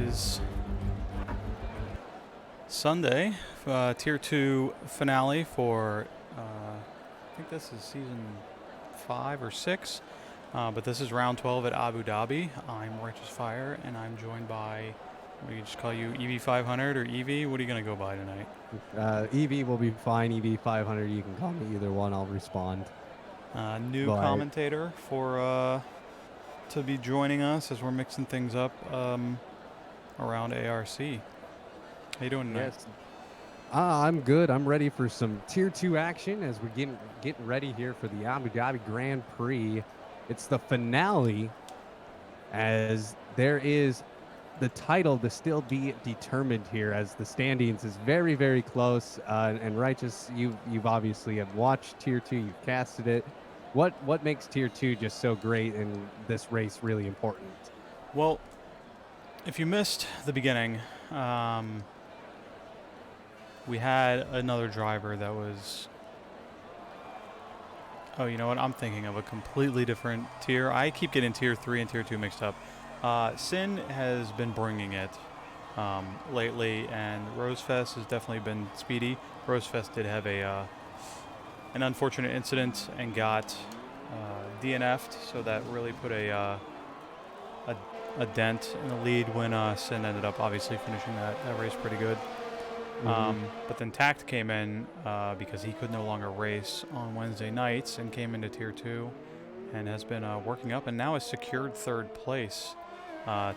is Sunday, Tier 2 finale for, I think this is season 5 or 6, but this is round 12 at Abu Dhabi. I'm Righteous Fire, and I'm joined by, we can just call you EV500 or EV. What are you going to go by tonight? EV will be fine. EV500, you can call me either one. I'll respond. New commentator for to be joining us as we're mixing things up around ARC. How you doing tonight? Yes. I'm good. I'm ready for some Tier 2 action as we're getting ready here for the Abu Dhabi Grand Prix. It's the finale, as there is the title to still be determined here, as the standings is very, very close. And Righteous, you've obviously have watched Tier 2. You've casted it. What makes Tier 2 just so great and this race really important? Well, if you missed the beginning, we had another driver that was... Oh, you know what? I'm thinking of a completely different tier. I keep getting Tier 3 and Tier 2 mixed up. Sin has been bringing it lately, and Rosefest has definitely been speedy. Rosefest did have an unfortunate incident and got DNF'd, so that really put a dent in the lead when Sin ended up obviously finishing that race pretty good. But then Tact came in because he could no longer race on Wednesday nights and came into Tier 2 and has been working up and now has secured third place.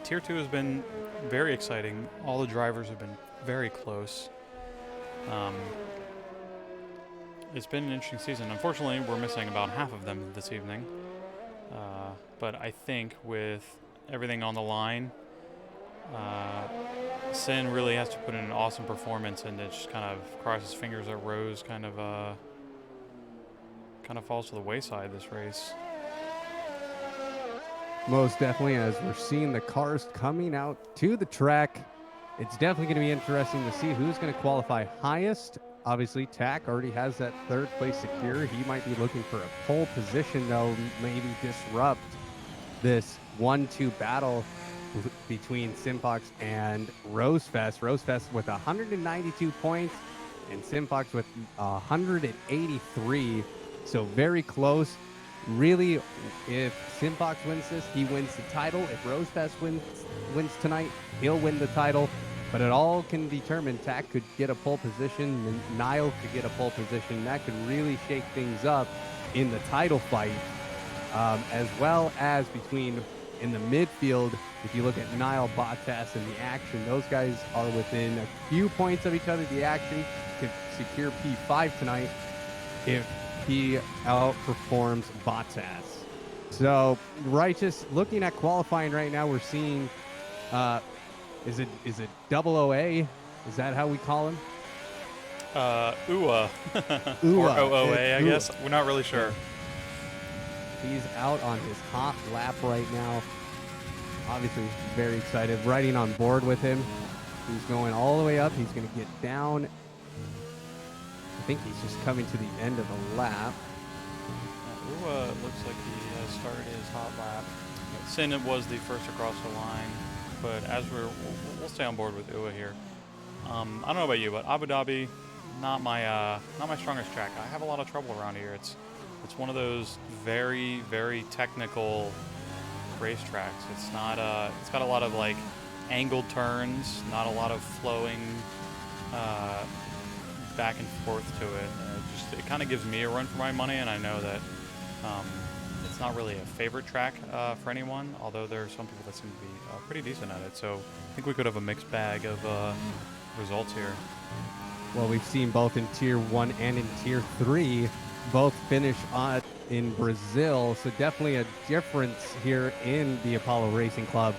Tier 2 has been very exciting. All the drivers have been very close. It's been an interesting season. Unfortunately, we're missing about half of them this evening. But I think with everything on the line, Sin really has to put in an awesome performance, and it just kind of crosses his fingers that Rose kind of falls to the wayside this race. Most definitely, as we're seeing the cars coming out to the track, it's definitely going to be interesting to see who's going to qualify highest. Obviously, Tack already has that third place secure. He might be looking for a pole position, though, maybe disrupt this 1-2 battle between Simfox and Rosefest. Rosefest with 192 points and Simfox with 183. So very close. Really, if Simfox wins this, he wins the title. If Rosefest wins tonight, he'll win the title. But it all can determine. Tack could get a pole position, and Niall could get a pole position. That could really shake things up in the title fight, as well as between in the midfield. If you look at Niall, Bottas, and the action, those guys are within a few points of each other. The action could secure P5 tonight if he outperforms Bottas. So Righteous, looking at qualifying right now, we're seeing is it double OA? Is that how we call him? UA. Or OOA, I guess. We're not really sure. He's out on his hot lap right now. Obviously very excited, riding on board with him. He's going all the way up. He's going to get down. I think he's just coming to the end of the lap. UA looks like he has started his hot lap. Sin was the first across the line, but as we'll stay on board with UA here. I don't know about you, but Abu Dhabi, not my strongest track. I have a lot of trouble around here. It's one of those very, very technical racetracks. It's not it's got a lot of like angled turns, not a lot of flowing back and forth to it. It kind of gives me a run for my money, and I know that it's not really a favorite track for anyone, although there are some people that seem to be pretty decent at it. So I think we could have a mixed bag of results here. Well, we've seen both in Tier 1 and in Tier 3 both finish in Brazil, so definitely a difference here in the Apollo Racing Club.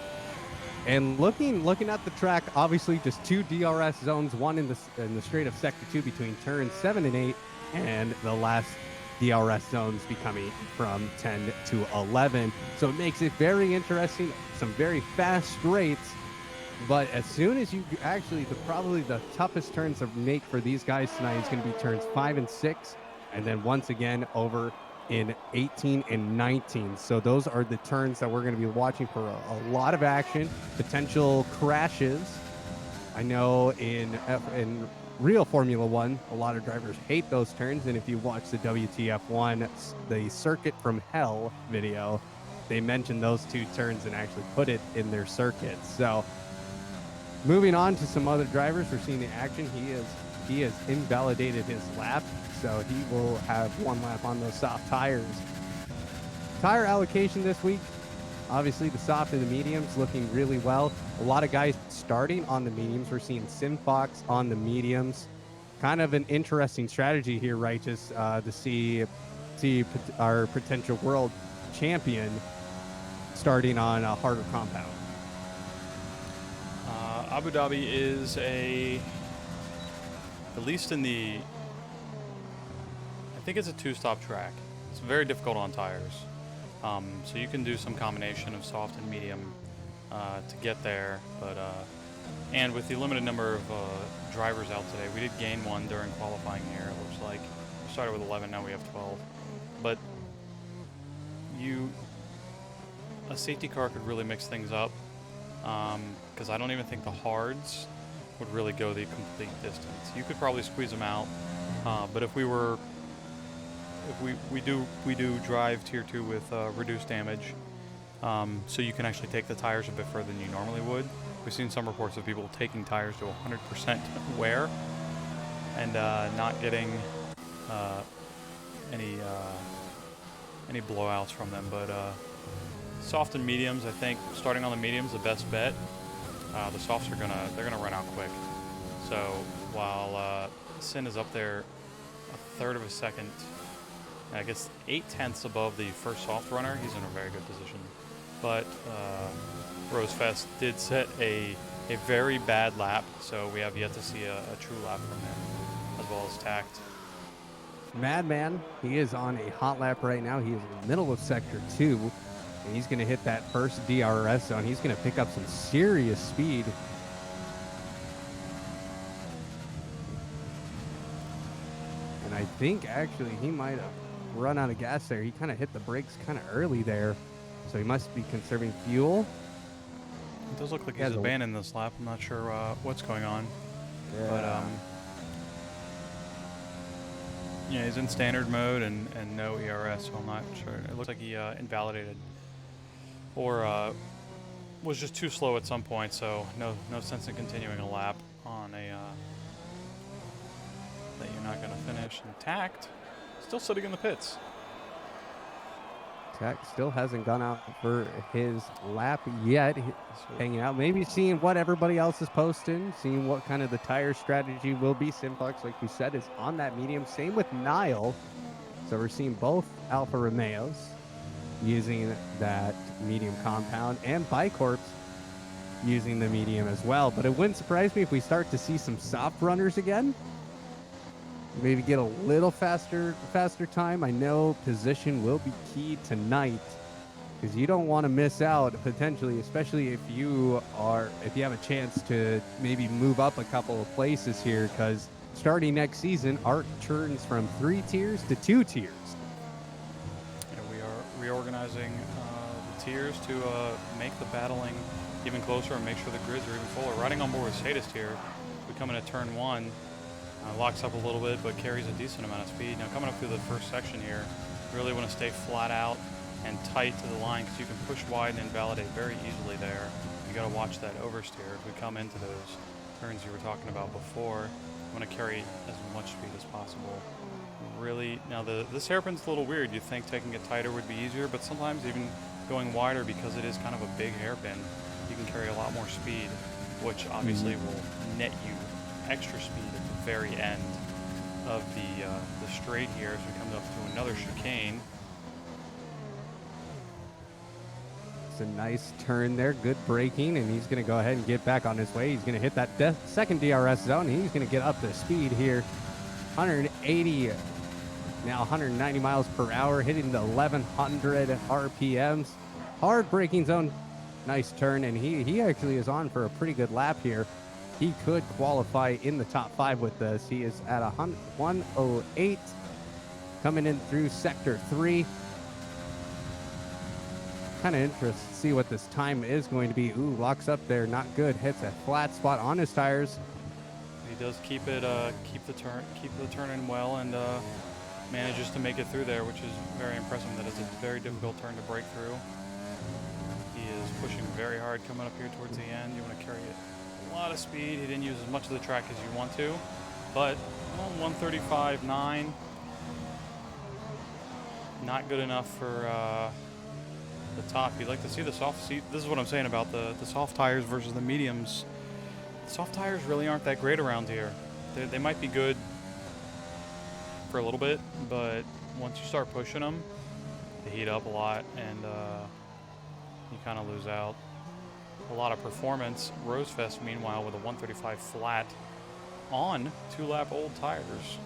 And looking at the track, obviously just two DRS zones, one in the straight of Sector 2 between turns 7 and 8, and the last DRS zones becoming from 10 to 11. So it makes it very interesting, some very fast straights. But as soon as you actually, probably the toughest turns to make for these guys tonight is going to be turns 5 and 6. And then once again over in 18 and 19. So those are the turns that we're going to be watching for a lot of action, potential crashes. I know in real Formula One, a lot of drivers hate those turns. And if you watch the WTF1, the Circuit from Hell video, they mentioned those two turns and actually put it in their circuits. So moving on to some other drivers, we're seeing the action. He has invalidated his lap, so he will have one lap on those soft tires. Tire allocation this week, obviously the soft and the mediums looking really well. A lot of guys starting on the mediums. We're seeing Simfox on the mediums. Kind of an interesting strategy here, Righteous, to see our potential world champion starting on a harder compound. Abu Dhabi is at least in the, I think it's a two-stop track. It's very difficult on tires. So you can do some combination of soft and medium to get there. But and with the limited number of drivers out today, we did gain one during qualifying here. It looks like we started with 11, now we have 12. But a safety car could really mix things up. Because I don't even think the hards would really go the complete distance. You could probably squeeze them out, but if we do drive tier 2 with reduced damage, so you can actually take the tires a bit further than you normally would. We've seen some reports of people taking tires to 100% wear and not getting any blowouts from them, but soft and mediums, I think starting on the mediums the best bet. The softs they're gonna run out quick. So while Sin is up there a third of a second, I guess 8/10 above the first soft runner, he's in a very good position. But Rosefest did set a very bad lap, so we have yet to see a true lap from him, as well as Tact. Madman, he is on a hot lap right now. He is in the middle of sector 2. And he's going to hit that first DRS zone. He's going to pick up some serious speed. And I think actually he might have run out of gas there. He kind of hit the brakes kind of early there. So he must be conserving fuel. It does look like he's abandoned this lap. I'm not sure what's going on. Yeah. But yeah, he's in standard mode and no ERS, so I'm not sure. It looks like he invalidated or was just too slow at some point, so no sense in continuing a lap on a that you're not going to finish. And Tact still sitting in the pits. Tact still hasn't gone out for his lap yet. Hanging out, maybe seeing what everybody else is posting, seeing what kind of the tire strategy will be. Simfox, like we said, is on that medium. Same with Nile. So we're seeing both Alfa Romeos using that medium compound, and Bicorps using the medium as well. But it wouldn't surprise me if we start to see some soft runners again. Maybe get a little faster time. I know position will be key tonight, because you don't want to miss out potentially, especially if you have a chance to maybe move up a couple of places here, because starting next season, ARC turns from 3 tiers to 2 tiers. Reorganizing the tiers to make the battling even closer and make sure the grids are even fuller. Riding on board with Sadist here, we come into turn 1, locks up a little bit but carries a decent amount of speed. Now coming up through the first section here, you really want to stay flat out and tight to the line, because you can push wide and invalidate very easily there. You got to watch that oversteer as we come into those turns you were talking about before. You want to carry as much speed as possible. Really, now this hairpin's a little weird. You'd think taking it tighter would be easier, but sometimes even going wider, because it is kind of a big hairpin, you can carry a lot more speed, which obviously will net you extra speed at the very end of the straight here as we come up to another chicane. It's a nice turn there, good braking, and he's going to go ahead and get back on his way. He's going to hit that second DRS zone. He's going to get up to speed here, 180. Now 190 miles per hour, hitting the 1100 RPMs. Hard braking zone, nice turn, and he actually is on for a pretty good lap here. He could qualify in the top 5 with this. He is at 108. coming in through sector 3. Kind of interested to see what this time is going to be. Ooh, locks up there, not good. Hits a flat spot on his tires. He does keep the turn in well, and manages to make it through there, which is very impressive. That is a very difficult turn to break through. He is pushing very hard coming up here towards the end. You want to carry it a lot of speed. He didn't use as much of the track as you want to, but 135.9, not good enough for the top. You'd like to see the soft seat. This is what I'm saying about the soft tires versus the mediums. The soft tires really aren't that great around here. They might be good for a little bit, but once you start pushing them, they heat up a lot, and you kind of lose out. A lot of performance. Rosefest, meanwhile, with a 135 flat on 2-lap-old tires.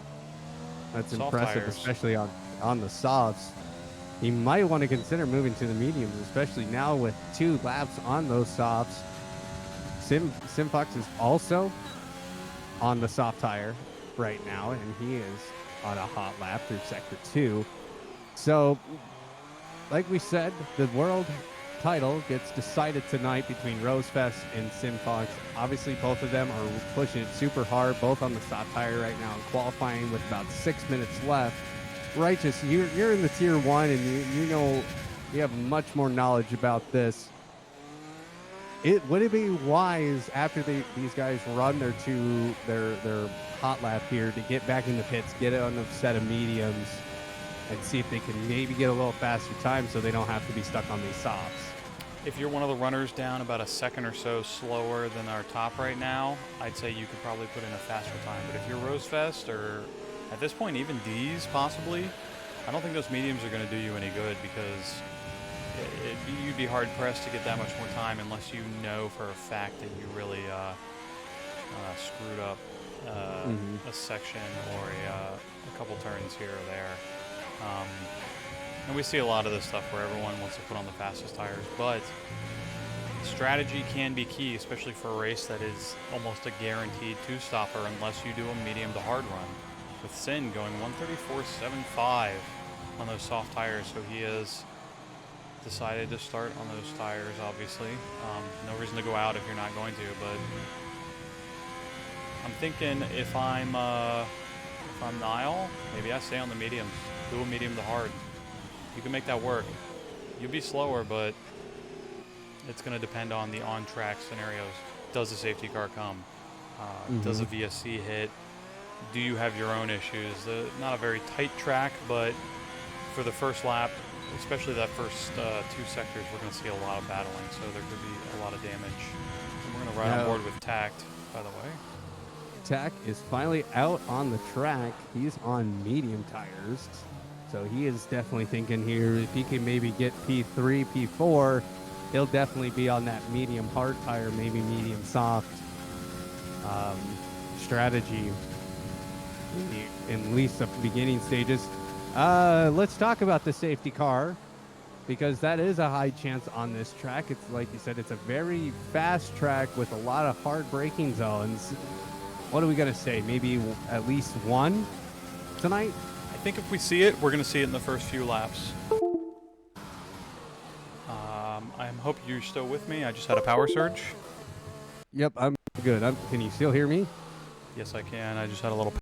That's Soft impressive, tires. especially on the softs. You might want to consider moving to the mediums, especially now with 2 laps on those softs. Simfox is also on the soft tire right now, and he is on a hot lap through sector 2. So, like we said, the world title gets decided tonight between Rosefest and Simfox. Obviously, both of them are pushing it super hard, both on the soft tire right now, qualifying with about 6 minutes left. Righteous, you're in the tier 1, and you know you have much more knowledge about this. Would it be wise after these guys run their hot lap here to get back in the pits, get it on a set of mediums, and see if they can maybe get a little faster time so they don't have to be stuck on these softs? If you're one of the runners down about a second or so slower than our top right now, I'd say you could probably put in a faster time. But if you're Rosefest, or at this point even D's possibly, I don't think those mediums are going to do you any good, because you'd be hard pressed to get that much more time unless you know for a fact that you really screwed up a section or a couple turns here or there. And we see a lot of this stuff where everyone wants to put on the fastest tires, but strategy can be key, especially for a race that is almost a guaranteed 2-stopper unless you do a medium to hard run. With Sin going 134.75 on those soft tires, so he has decided to start on those tires, obviously. No reason to go out if you're not going to, but I'm thinking if I'm Niall, maybe I stay on the mediums, do a medium to hard. You can make that work. You'll be slower, but it's going to depend on the on-track scenarios. Does the safety car come? Does a VSC hit? Do you have your own issues? Not a very tight track, but for the first lap, especially that first 2 sectors, we're going to see a lot of battling, so there could be a lot of damage. And we're going to ride on board with Tact, by the way. Tack is finally out on the track. He's on medium tires, so he is definitely thinking here if he can maybe get P3, P4, he'll definitely be on that medium hard tire, maybe medium soft strategy in at least the beginning stages. Let's talk about the safety car, because that is a high chance on this track. It's like you said, it's a very fast track with a lot of hard braking zones. What are we going to say? Maybe at least one tonight? I think if we see it, we're going to see it in the first few laps. I hope you're still with me. I just had a power surge. Yep, I'm good. Can you still hear me? Yes, I can. I just had a little